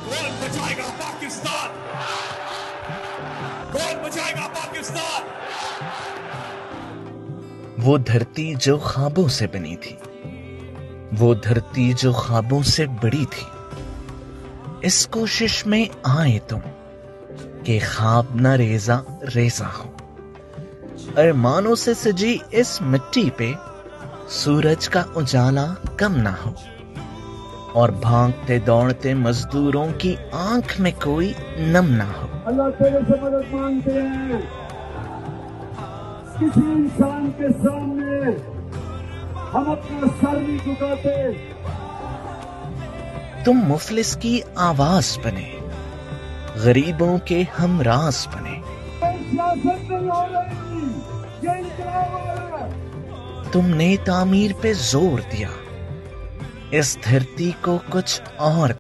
कौन बचाएगा पाकिस्तान? कौन बचाएगा पाकिस्तान? वो धरती जो ख्वाबों से बनी थी, वो धरती जो ख्वाबों से बड़ी थी, इस कोशिश में आए तुम कि ख्वाब न रेजा रेजा हो। अरमानों से सजी इस मिट्टी पे सूरज का उजाला कम ना हो, और भागते दौड़ते मजदूरों की आंख में कोई नम ना हो। अल्लाह तेरे से मदद मांगते हैं। किसी इंसान के सामने हम अपना सर नहीं झुकाते। तुम मुफलिस की आवाज बने, गरीबों के हमराज बने। सियासत नहीं हो रही, ये इंकलाब हो रहा है। तुमने तामीर पे जोर दिया, इस धरती को कुछ और